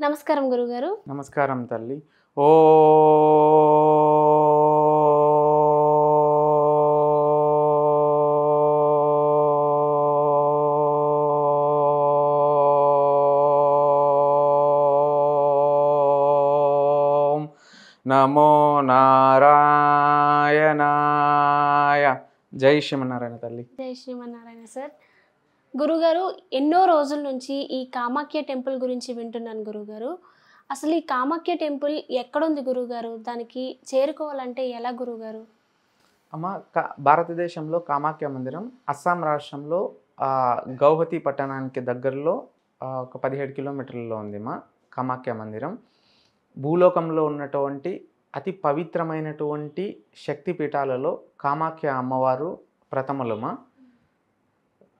నమస్కారం గురుగారు. నమస్కారం తల్లి. ఓం నమో నారాయణాయ. జై శ్రీమన్నారాయణ తల్లి. జై శ్రీమన్నారాయణ సార్. గురుగారు, ఎన్నో రోజుల నుంచి ఈ కామాఖ్య టెంపుల్ గురించి వింటున్నాను గురుగారు. అసలు ఈ కామాఖ్య టెంపుల్ ఎక్కడుంది గురుగారు? దానికి చేరుకోవాలంటే ఎలా గురుగారు? అమ్మ, భారతదేశంలో కామాఖ్య మందిరం అస్సాం రాష్ట్రంలో గౌహతి పట్టణానికి దగ్గరలో ఒక 17 కిలోమీటర్లలో ఉంది మా కామాఖ్య మందిరం. భూలోకంలో ఉన్నటువంటి అతి పవిత్రమైనటువంటి శక్తిపీఠాలలో కామాఖ్య అమ్మవారు ప్రథములమా.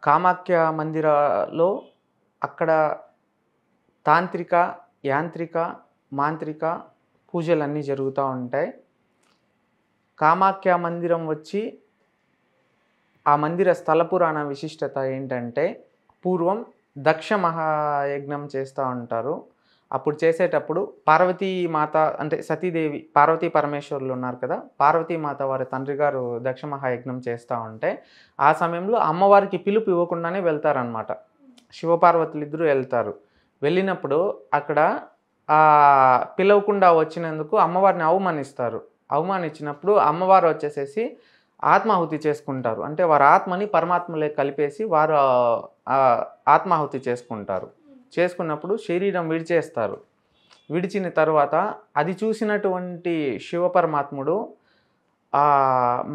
కామాఖ్య మందిరాలో అక్కడ తాంత్రిక, యాంత్రిక, మాంత్రిక పూజలన్నీ జరుగుతూ ఉంటాయి. కామాఖ్య మందిరం వచ్చి ఆ మందిర స్థల పురాణ విశిష్టత ఏంటంటే, పూర్వం దక్ష మహాయజ్ఞం చేస్తూ ఉంటారు. అప్పుడు చేసేటప్పుడు పార్వతీమాత అంటే సతీదేవి, పార్వతీ పరమేశ్వరులు ఉన్నారు కదా, పార్వతీమాత వారి తండ్రి గారు దక్ష మహాయజ్ఞం చేస్తూ ఉంటే ఆ సమయంలో అమ్మవారికి పిలుపు ఇవ్వకుండానే వెళ్తారనమాట. శివపార్వతులు ఇద్దరు వెళ్తారు. వెళ్ళినప్పుడు అక్కడ పిలవకుండా వచ్చినందుకు అమ్మవారిని అవమానించినప్పుడు అమ్మవారు వచ్చేసేసి ఆత్మాహుతి చేసుకుంటారు. అంటే వారి ఆత్మని పరమాత్మలే కలిపేసి వారు ఆత్మాహుతి చేసుకున్నప్పుడు శరీరం విడిచేస్తారు. విడిచిన తర్వాత అది చూసినటువంటి శివపరమాత్ముడు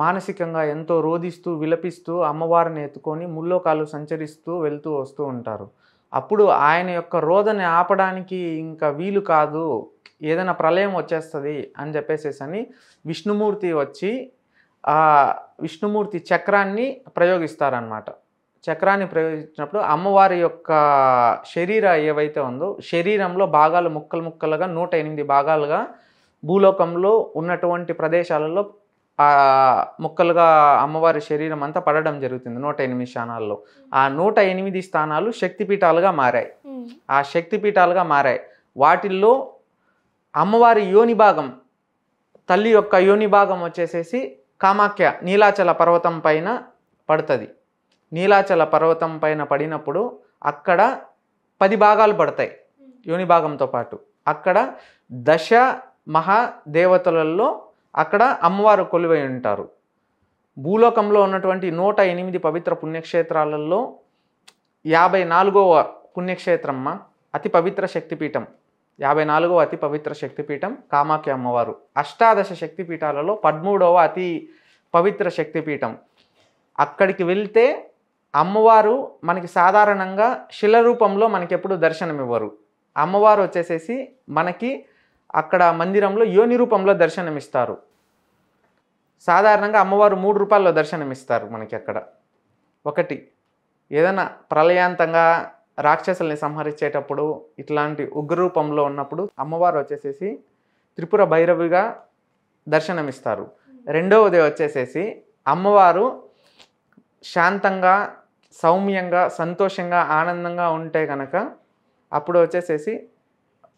మానసికంగా ఎంతో రోధిస్తూ విలపిస్తూ అమ్మవారిని ఎత్తుకొని ముల్లోకాలు సంచరిస్తూ వెళ్తూ వస్తూ ఉంటారు. అప్పుడు ఆయన యొక్క రోదన ఆపడానికి ఇంకా వీలు కాదు, ఏదైనా ప్రళయం వచ్చేస్తుంది అని చెప్పేసేసి విష్ణుమూర్తి వచ్చి విష్ణుమూర్తి చక్రాన్ని ప్రయోగిస్తారనమాట. చక్రాన్ని ప్రయోగించినప్పుడు అమ్మవారి యొక్క ఏవైతే ఉందో శరీరంలో భాగాలు ముక్కలుగా 108 భాగాలుగా భూలోకంలో ఉన్నటువంటి ప్రదేశాలలో ముక్కలుగా అమ్మవారి శరీరం అంతా పడడం జరుగుతుంది 108 స్థానాల్లో. ఆ 108 స్థానాలు శక్తిపీఠాలుగా మారాయి. ఆ శక్తిపీఠాలుగా మారాయి. వాటిల్లో అమ్మవారి యోని భాగం, తల్లి యొక్క యోని భాగం వచ్చేసేసి కామాఖ్య నీలాచల పర్వతం పైన పడుతుంది. నీలాచల పర్వతం పైన పడినప్పుడు అక్కడ 10 భాగాలు పడతాయి యోని భాగంతో పాటు. అక్కడ దశ మహాదేవతలలో అక్కడ అమ్మవారు కొలువై ఉంటారు. భూలోకంలో ఉన్నటువంటి 108 పవిత్ర పుణ్యక్షేత్రాలలో 54వ పుణ్యక్షేత్రమ్మ అతి పవిత్ర శక్తిపీఠం. 54వ అతి పవిత్ర శక్తిపీఠం కామాఖ్య అమ్మవారు. అష్టాదశ శక్తిపీఠాలలో 13వ అతి పవిత్ర శక్తిపీఠం. అక్కడికి వెళ్తే అమ్మవారు మనకి సాధారణంగా శిల రూపంలో మనకి ఎప్పుడు దర్శనమివ్వరు. అమ్మవారు వచ్చేసేసి మనకి అక్కడ మందిరంలో యోని రూపంలో దర్శనమిస్తారు. సాధారణంగా అమ్మవారు 3 రూపాల్లో దర్శనమిస్తారు మనకి అక్కడ. ఒకటి, ఏదైనా ప్రళయాంతంగా రాక్షసుల్ని సంహరించేటప్పుడు ఇట్లాంటి ఉగ్రరూపంలో ఉన్నప్పుడు అమ్మవారు వచ్చేసేసి త్రిపుర భైరవిగా దర్శనమిస్తారు. రెండవది వచ్చేసేసి అమ్మవారు శాంతంగా, సౌమ్యంగా, సంతోషంగా, ఆనందంగా ఉంటే కనుక అప్పుడు వచ్చేసేసి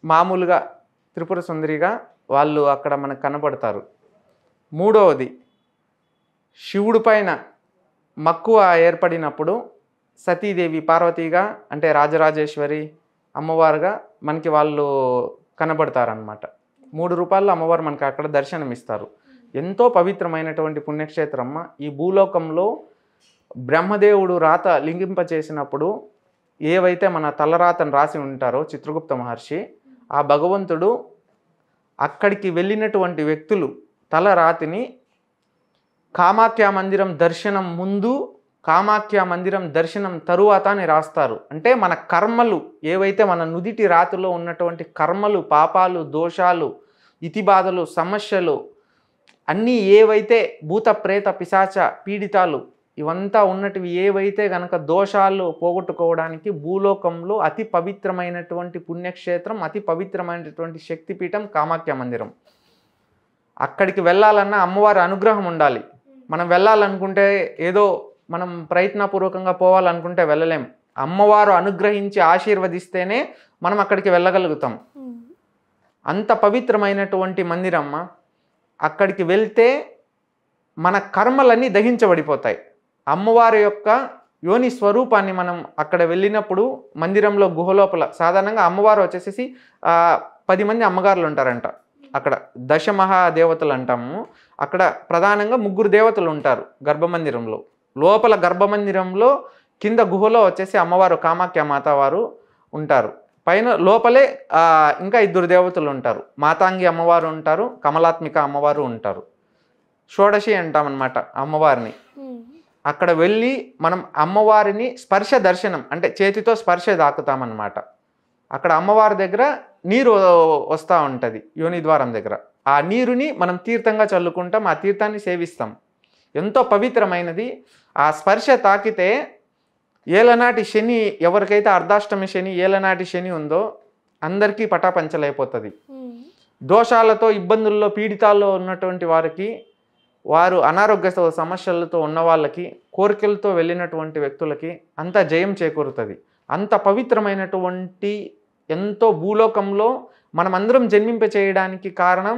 మామూలుగా త్రిపుర సుందరిగా వాళ్ళు అక్కడ మనకు కనబడతారు. మూడవది, శివుడి పైన మక్కువ ఏర్పడినప్పుడు సతీదేవి పార్వతీగా అంటే రాజరాజేశ్వరి అమ్మవారుగా మనకి వాళ్ళు కనబడతారనమాట. 3 రూపాయల్లో అమ్మవారు మనకి అక్కడ దర్శనమిస్తారు. ఎంతో పవిత్రమైనటువంటి పుణ్యక్షేత్రమ్మ. ఈ భూలోకంలో బ్రహ్మదేవుడు రాత లింగింపచేసినప్పుడు ఏవైతే మన తలరాతను రాసి ఉంటారో చిత్రగుప్త మహర్షి, ఆ భగవంతుడు అక్కడికి వెళ్ళినటువంటి వ్యక్తులు తలరాతిని కామాఖ్య మందిరం దర్శనం ముందు, కామాఖ్య మందిరం దర్శనం తరువాత అని రాస్తారు. అంటే మన కర్మలు ఏవైతే మన నుదిటి రాతిలో ఉన్నటువంటి కర్మలు, పాపాలు, దోషాలు, ఇతిబాధలు, సమస్యలు అన్నీ ఏవైతే భూత ప్రేత పిశాచ పీడితాలు ఇవంతా ఉన్నటివి ఏవైతే గనక దోషాలు పోగొట్టుకోవడానికి భూలోకంలో అతి పవిత్రమైనటువంటి పుణ్యక్షేత్రం, అతి పవిత్రమైనటువంటి శక్తిపీఠం కామాఖ్య మందిరం. అక్కడికి వెళ్ళాలన్నా అమ్మవారి అనుగ్రహం ఉండాలి. మనం వెళ్ళాలనుకుంటే ఏదో మనం ప్రయత్నపూర్వకంగా పోవాలనుకుంటే వెళ్ళలేం. అమ్మవారు అనుగ్రహించి ఆశీర్వదిస్తేనే మనం అక్కడికి వెళ్ళగలుగుతాం. అంత పవిత్రమైనటువంటి మందిరమ్మ. అక్కడికి వెళ్తే మన కర్మలన్నీ దహించబడిపోతాయి. అమ్మవారి యొక్క యోని స్వరూపాన్ని మనం అక్కడ వెళ్ళినప్పుడు మందిరంలో గుహలోపల సాధారణంగా అమ్మవారు వచ్చేసి 10 మంది అమ్మగారులు ఉంటారంట. అక్కడ దశమహాదేవతలు అంటాము. అక్కడ ప్రధానంగా 3 దేవతలు ఉంటారు గర్భమందిరంలో. లోపల గర్భమందిరంలో కింద గుహలో వచ్చేసి అమ్మవారు కామాఖ్య మాత వారు ఉంటారు. పైన లోపలే ఇంకా 2 దేవతలు ఉంటారు. మాతాంగి అమ్మవారు ఉంటారు, కమలాత్మిక అమ్మవారు ఉంటారు. షోడశి అంటామన్నమాట అమ్మవారిని. అక్కడ వెళ్ళి మనం అమ్మవారిని స్పర్శ దర్శనం అంటే చేతితో స్పర్శ దాకుతామన్నమాట. అక్కడ అమ్మవారి దగ్గర నీరు వస్తూ ఉంటుంది యోని ద్వారం దగ్గర. ఆ నీరుని మనం తీర్థంగా చల్లుకుంటాం, ఆ తీర్థాన్ని సేవిస్తాం. ఎంతో పవిత్రమైనది. ఆ స్పర్శ తాకితే ఏలనాటి శని, ఎవరికైతే అర్ధాష్టమి శని ఏలనాటి శని ఉందో అందరికీ పటాపంచలైపోతుంది. దోషాలతో ఇబ్బందుల్లో పీడితాల్లో ఉన్నటువంటి వారికి, వారు అనారోగ్య సమస్యలతో ఉన్న వాళ్ళకి, కోరికలతో వెళ్ళినటువంటి వ్యక్తులకి అంత జయం చేకూరుతుంది. అంత పవిత్రమైనటువంటి ఎంతో భూలోకంలో మనమందరం జన్మింప చేయడానికి కారణం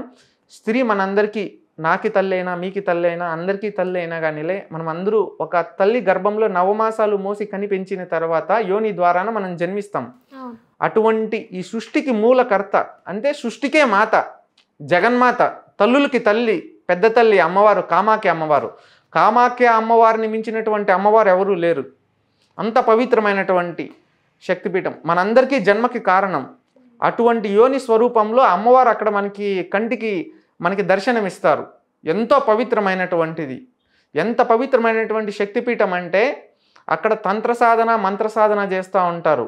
స్త్రీ. మనందరికీ, నాకి తల్లి అయినా మీకి తల్లి అయినా అందరికీ తల్లి అయినా కానీలే, మనం అందరూ ఒక తల్లి గర్భంలో 9 మాసాలు మోసి కని పెంచిన తర్వాత యోని ద్వారాన మనం జన్మిస్తాం. అటువంటి ఈ సృష్టికి మూలకర్త అంటే సృష్టికే మాత, జగన్మాత, తల్లులకి తల్లి, పెద్ద తల్లి అమ్మవారు కామాఖ్య అమ్మవారు. కామాఖ్య అమ్మవారిని మించినటువంటి అమ్మవారు ఎవరూ లేరు. అంత పవిత్రమైనటువంటి శక్తిపీఠం, మనందరికీ జన్మకి కారణం. అటువంటి యోని స్వరూపంలో అమ్మవారు అక్కడ కంటికి మనకి దర్శనమిస్తారు. ఎంతో పవిత్రమైనటువంటిది. ఎంత పవిత్రమైనటువంటి శక్తిపీఠం అంటే అక్కడ తంత్ర సాధన, మంత్ర సాధన చేస్తూ ఉంటారు.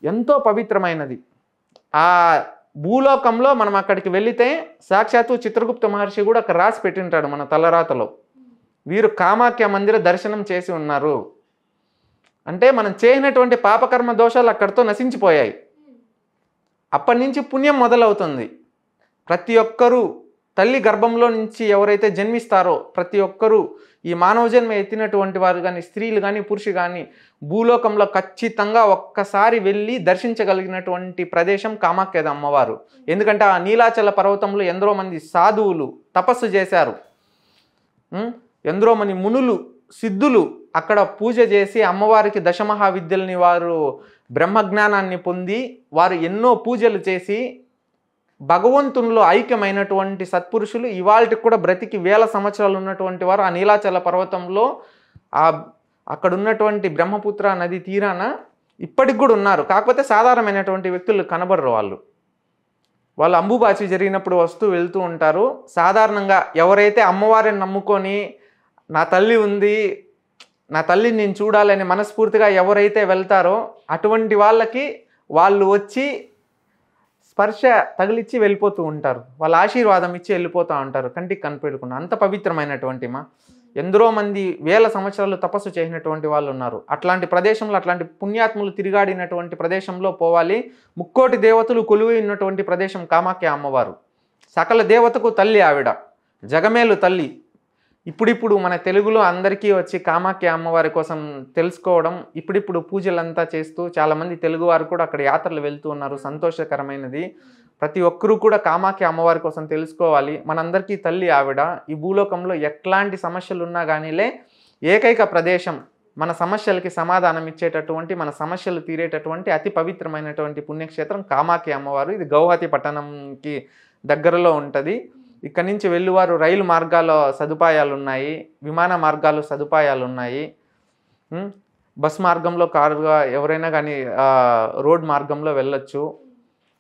ఎంతో పవిత్రమైనది. ఆ భూలోకంలో మనం అక్కడికి వెళితే సాక్షాత్తు చిత్రగుప్త మహర్షి కూడా అక్కడ రాసి పెట్టింటాడు మన తలరాతలో, వీరు కామాఖ్య మందిర దర్శనం చేసి ఉన్నారు అంటే మనం చేయనటువంటి పాపకర్మ దోషాలు అక్కడితో నశించిపోయాయి. అప్పటి నుంచి పుణ్యం మొదలవుతుంది. ప్రతి ఒక్కరూ తల్లి గర్భంలో నుంచి ఎవరైతే జన్మిస్తారో ప్రతి ఒక్కరూ ఈ మానవ జన్మ ఎత్తినటువంటి వారు కానీ, స్త్రీలు కానీ, పురుషులు కానీ భూలోకంలో ఖచ్చితంగా ఒక్కసారి వెళ్ళి దర్శించగలిగినటువంటి ప్రదేశం కామాఖ్య అమ్మవారు. ఎందుకంటే ఆ నీలాచల పర్వతంలో ఎందరో మంది సాధువులు తపస్సు చేశారు. ఎందరో మంది మునులు, సిద్ధులు అక్కడ పూజ చేసి అమ్మవారికి దశమహావిద్యల్ని వారు బ్రహ్మజ్ఞానాన్ని పొంది వారు ఎన్నో పూజలు చేసి భగవంతునిలో ఐక్యమైనటువంటి సత్పురుషులు ఇవాళకి కూడా బ్రతికి 1000 సంవత్సరాలు ఉన్నటువంటి వారు ఆ నీలాచల పర్వతంలో అక్కడ ఉన్నటువంటి బ్రహ్మపుత్ర నది తీరాన ఇప్పటికి కూడా ఉన్నారు. కాకపోతే సాధారణమైనటువంటి వ్యక్తులు కనబడరు. వాళ్ళు అంబుబాచి జరిగినప్పుడు వస్తూ వెళ్తూ ఉంటారు. సాధారణంగా ఎవరైతే అమ్మవారిని నమ్ముకొని నా తల్లి ఉంది, నా తల్లిని నేను చూడాలని మనస్ఫూర్తిగా ఎవరైతే వెళ్తారో అటువంటి వాళ్ళకి వాళ్ళు వచ్చి స్పర్శ తగిలిచ్చి వెళ్ళిపోతూ ఉంటారు. వాళ్ళ ఆశీర్వాదం ఇచ్చి వెళ్ళిపోతూ ఉంటారు కంటికి కనిపెట్టకుండా. అంత పవిత్రమైనటువంటి ఎందరో మంది 1000 సంవత్సరాలు తపస్సు చేసినటువంటి వాళ్ళు ఉన్నారు. అట్లాంటి ప్రదేశంలో, అట్లాంటి పుణ్యాత్ములు తిరిగాడినటువంటి ప్రదేశంలో పోవాలి. 3 కోటి దేవతలు కొలువై ఉన్నటువంటి ప్రదేశం కామాఖ్య అమ్మవారు. సకల దేవతకు తల్లి ఆవిడ, జగమేలు తల్లి. ఇప్పుడిప్పుడు మన తెలుగులో అందరికీ వచ్చి కామాఖ్య అమ్మవారి కోసం తెలుసుకోవడం, ఇప్పుడిప్పుడు పూజలంతా చేస్తూ చాలామంది తెలుగువారు కూడా అక్కడ యాత్రలు వెళ్తూ ఉన్నారు. సంతోషకరమైనది. ప్రతి ఒక్కరూ కూడా కామాఖ్య అమ్మవారి కోసం తెలుసుకోవాలి. మనందరికీ తల్లి ఆవిడ. ఈ భూలోకంలో ఎట్లాంటి సమస్యలు ఉన్నా కానీలే ఏకైక ప్రదేశం మన సమస్యలకి సమాధానం ఇచ్చేటటువంటి, మన సమస్యలు తీరేటటువంటి అతి పవిత్రమైనటువంటి పుణ్యక్షేత్రం కామాఖ్య అమ్మవారు. ఇది గౌహతి పట్టణంకి దగ్గరలో ఉంటుంది. ఇక్కడి నుంచి వెళ్ళువారు రైలు మార్గాల సదుపాయాలు ఉన్నాయి, విమాన మార్గాలు సదుపాయాలు ఉన్నాయి, బస్ మార్గంలో, కారుగా ఎవరైనా కానీ రోడ్ మార్గంలో వెళ్ళొచ్చు.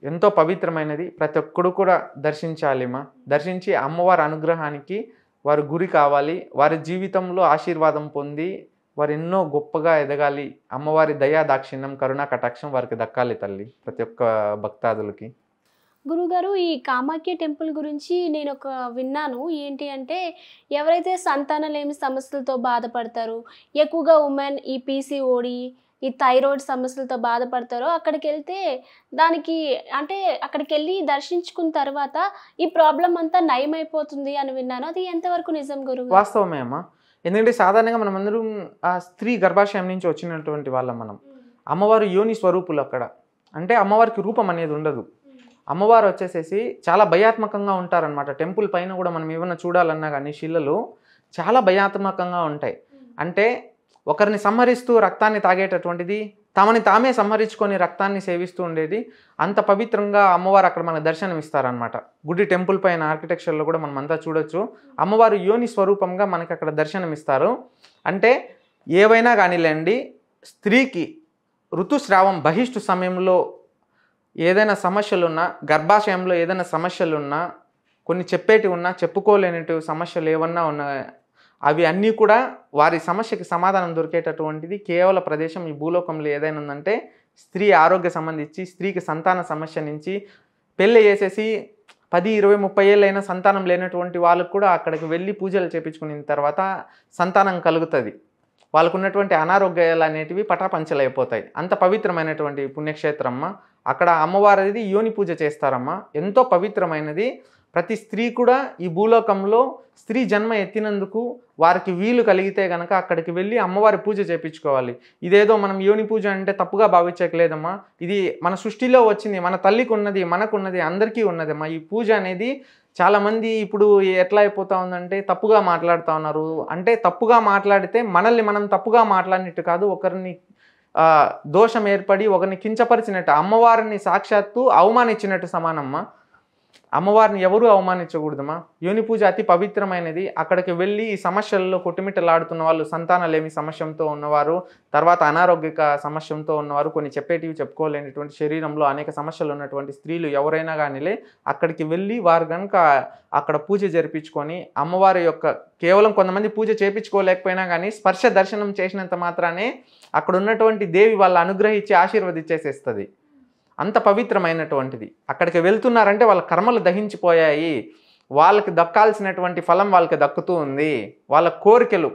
ఎంతో పవిత్రమైనది. ప్రతి ఒక్కడు కూడా దర్శించాలిమా. దర్శించి అమ్మవారి అనుగ్రహానికి వారు గురి కావాలి. వారి జీవితంలో ఆశీర్వాదం పొంది వారు ఎన్నో గొప్పగా ఎదగాలి. అమ్మవారి దయా దాక్షిణ్యం, కరుణా కటాక్షం వారికి దక్కాలి తల్లి, ప్రతి ఒక్క భక్తాదులకి. గురుగారు, ఈ కామాఖ్య టెంపుల్ గురించి నేను విన్నాను. ఏంటి అంటే ఎవరైతే సంతానలేమి సమస్యలతో బాధపడతారో, ఎక్కువగా ఉమెన్ ఈ పీసీఓడి, ఈ థైరాయిడ్ సమస్యలతో బాధపడతారో అక్కడికి వెళ్తే దానికి అంటే అక్కడికి వెళ్ళి దర్శించుకున్న తర్వాత ఈ ప్రాబ్లం అంతా నయమైపోతుంది అని విన్నాను. అది ఎంతవరకు నిజం గురువు? వాస్తవమే అమ్మా. ఎందుకంటే సాధారణంగా మనం అందరం ఆ స్త్రీ గర్భాశయం నుంచి వచ్చినటువంటి వాళ్ళం. మనం అమ్మవారు యోని స్వరూపులు అక్కడ. అంటే అమ్మవారికి రూపం అనేది ఉండదు. అమ్మవారు వచ్చేసేసి చాలా భయాత్మకంగా ఉంటారనమాట. టెంపుల్ పైన కూడా మనం ఏమైనా చూడాలన్నా కానీ శిలలు చాలా భయాత్మకంగా ఉంటాయి. అంటే ఒకరిని సంహరిస్తూ రక్తాన్ని తాగేటటువంటిది, తమని తామే సంహరించుకొని రక్తాన్ని సేవిస్తూ ఉండేది. అంత పవిత్రంగా అమ్మవారు అక్కడ మనకు దర్శనం ఇస్తారనమాట. గుడి టెంపుల్ పైన ఆర్కిటెక్చర్లో కూడా మనం అంతా చూడొచ్చు. అమ్మవారు యోని స్వరూపంగా మనకి అక్కడ దర్శనం ఇస్తారు. అంటే ఏవైనా కానీలేండి, స్త్రీకి ఋతుస్రావం బహిష్టు సమయంలో ఏదైనా సమస్యలున్నా, గర్భాశయంలో ఏదైనా సమస్యలున్నా, కొన్ని చెప్పేటివి ఉన్నా, చెప్పుకోలేనిటివి సమస్యలు ఏమన్నా ఉన్నా, అవి అన్నీ కూడా వారి సమస్యకి సమాధానం దొరికేటటువంటిది కేవల ప్రదేశం ఈ భూలోకంలో ఏదైనా ఉందంటే స్త్రీ ఆరోగ్య సంబంధించి, స్త్రీకి సంతాన సమస్య నుంచి, పెళ్ళి చేసేసి 10, 20, 30 ఏళ్ళైనా సంతానం లేనటువంటి వాళ్ళకు కూడా అక్కడికి వెళ్ళి పూజలు చేయించుకున్న తర్వాత సంతానం కలుగుతుంది. వాళ్ళకు ఉన్నటువంటి అనారోగ్యాలు అనేటివి పటాపంచలైపోతాయి. అంత పవిత్రమైనటువంటి పుణ్యక్షేత్రమ్మ. అక్కడ అమ్మవారిది యోని పూజ చేస్తారమ్మ. ఎంతో పవిత్రమైనది. ప్రతి స్త్రీ కూడా ఈ భూలోకంలో స్త్రీ జన్మ ఎత్తినందుకు వారికి వీలు కలిగితే కనుక అక్కడికి వెళ్ళి అమ్మవారి పూజ చేయించుకోవాలి. ఇదేదో మనం యోని పూజ అంటే తప్పుగా భావించట్లేదమ్మా. ఇది మన సృష్టిలో వచ్చింది, మన తల్లికి ఉన్నది, మనకున్నది, అందరికీ ఉన్నదమ్మా. ఈ పూజ అనేది చాలామంది ఇప్పుడు ఎట్లా అయిపోతా ఉందంటే తప్పుగా మాట్లాడుతూ ఉన్నారు. అంటే తప్పుగా మాట్లాడితే మనల్ని మనం తప్పుగా మాట్లాడినట్టు కాదు, ఒకరిని దోషం ఏర్పడి ఒకరిని కించపరిచినట్టు, అమ్మవారిని సాక్షాత్తు అవమానించినట్టు సమానమ్మా. అమ్మవారిని ఎవరూ అవమానించకూడదమ్మా. యోని పూజ అతి పవిత్రమైనది. అక్కడికి వెళ్ళి ఈ సమస్యల్లో కొట్టుమిట్టలాడుతున్న వాళ్ళు, సంతానలేమి సమస్యతో ఉన్నవారు, తర్వాత అనారోగ్యక సమస్యతో ఉన్నవారు, కొన్ని చెప్పేటివి చెప్పుకోలేనటువంటి శరీరంలో అనేక సమస్యలు ఉన్నటువంటి స్త్రీలు ఎవరైనా కానీలే అక్కడికి వెళ్ళి వారు కనుక అక్కడ పూజ జరిపించుకొని అమ్మవారి యొక్క కేవలం కొంతమంది పూజ చేయించుకోలేకపోయినా కానీ స్పర్శ దర్శనం చేసినంత మాత్రానే అక్కడ ఉన్నటువంటి దేవి వాళ్ళ అనుగ్రహించి ఆశీర్వదించేసేస్తుంది. అంత పవిత్రమైనటువంటిది. అక్కడికి వెళ్తున్నారంటే వాళ్ళ కర్మలు దహించిపోయాయి, వాళ్ళకి దక్కాల్సినటువంటి ఫలం వాళ్ళకి దక్కుతూ ఉంది. వాళ్ళ కోరికలు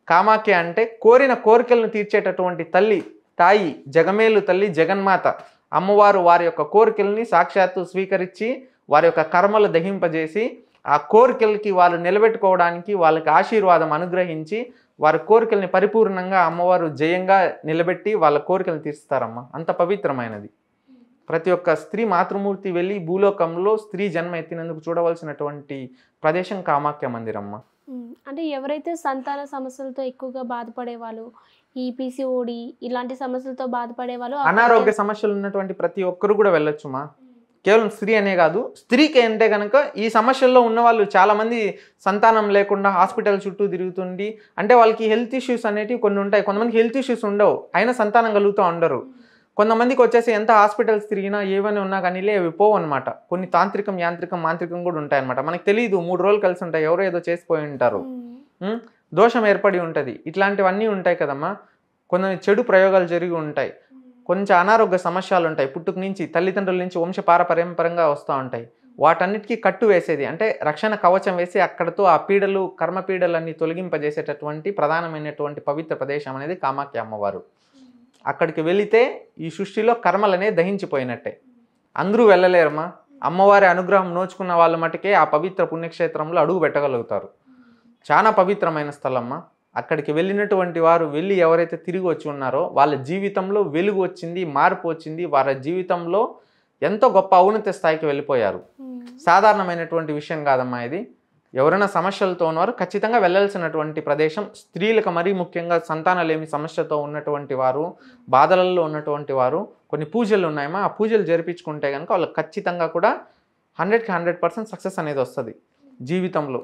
కామాఖ్య అంటే కోరిన కోరికలను తీర్చేటటువంటి తల్లి, తాయి, జగమేలు తల్లి, జగన్మాత అమ్మవారు వారి యొక్క కోరికల్ని సాక్షాత్తు స్వీకరించి వారి యొక్క కర్మలు దహింపజేసి ఆ కోరికలకి వాళ్ళు నిలబెట్టుకోవడానికి వాళ్ళకి ఆశీర్వాదం అనుగ్రహించి వారి కోరికల్ని పరిపూర్ణంగా అమ్మవారు జయంగా నిలబెట్టి వాళ్ళ కోరికలను తీరుస్తారమ్మ. అంత పవిత్రమైనది. ప్రతి ఒక్క స్త్రీ మాతృమూర్తి వెళ్ళి భూలోకంలో స్త్రీ జన్మ ఎత్తినందుకు చూడవలసినటువంటి ప్రదేశం కామాఖ్య మందిరమ్మ. అంటే ఎవరైతే సంతాన సమస్యలతో ఎక్కువగా బాధపడే వాళ్ళు, ఈ పీసీఓడి ఇలాంటి సమస్యలతో బాధపడే వాళ్ళు, అనారోగ్య సమస్యలు ఉన్నటువంటి ప్రతి ఒక్కరు కూడా వెళ్ళొచ్చుమా. కేవలం స్త్రీ అనే కాదు, స్త్రీకి అంటే కనుక ఈ సమస్యల్లో ఉన్నవాళ్ళు చాలామంది సంతానం లేకుండా హాస్పిటల్ చుట్టూ తిరుగుతుండి, అంటే వాళ్ళకి హెల్త్ ఇష్యూస్ అనేటివి కొన్ని ఉంటాయి. కొంతమందికి హెల్త్ ఇష్యూస్ ఉండవు, అయినా సంతానం కలుగుతూ ఉండరు. కొంతమందికి వచ్చేసి ఎంత హాస్పిటల్స్ తిరిగినా ఏమైనా ఉన్నా కానీ అవి పోవు అనమాట. కొన్ని తాంత్రికం, యాంత్రికం, మాంత్రికం కూడా ఉంటాయన్నమాట. మనకు తెలియదు, 3 రోజులు కలిసి ఉంటాయి, ఎవరో ఏదో చేసిపోయి ఉంటారు, దోషం ఏర్పడి ఉంటుంది. ఇట్లాంటివన్నీ ఉంటాయి కదమ్మా. కొన్ని చెడు ప్రయోగాలు జరిగి ఉంటాయి, కొంచెం అనారోగ్య సమస్యలు ఉంటాయి, పుట్టుక నుంచి తల్లిదండ్రుల నుంచి వంశపారపర్యంపరంగా వస్తూ ఉంటాయి. వాటన్నిటికీ కట్టు వేసేది అంటే రక్షణ కవచం వేసి అక్కడతో ఆ పీడలు, కర్మపీడలన్నీ తొలగింపజేసేటటువంటి ప్రధానమైనటువంటి పవిత్ర ప్రదేశం అనేది కామాఖ్య అమ్మవారు. అక్కడికి వెళితే ఈ సృష్టిలో కర్మలనే దహించిపోయినట్టే. అందరూ వెళ్ళలేరమ్మా. అమ్మవారి అనుగ్రహం నోచుకున్న వాళ్ళ మటుకే ఆ పవిత్ర పుణ్యక్షేత్రంలో అడుగు పెట్టగలుగుతారు. చాలా పవిత్రమైన స్థలమ్మా. అక్కడికి వెళ్ళినటువంటి వారు వెళ్ళి ఎవరైతే తిరిగి వచ్చి ఉన్నారో వాళ్ళ జీవితంలో వెలుగు వచ్చింది, మార్పు వచ్చింది, వారి జీవితంలో ఎంతో గొప్ప ఔన్నత స్థాయికి వెళ్ళిపోయారు. సాధారణమైనటువంటి విషయం కాదమ్మా ఇది. ఎవరైనా సమస్యలతో ఉన్నవారు ఖచ్చితంగా వెళ్ళాల్సినటువంటి ప్రదేశం. స్త్రీలకు మరీ ముఖ్యంగా సంతానలేమి సమస్యతో ఉన్నటువంటి వారు, బాధలలో ఉన్నటువంటి వారు, కొన్ని పూజలు ఉన్నాయమ్మా. ఆ పూజలు జరిపించుకుంటే కనుక వాళ్ళకి ఖచ్చితంగా కూడా 100% సక్సెస్ అనేది వస్తుంది జీవితంలో.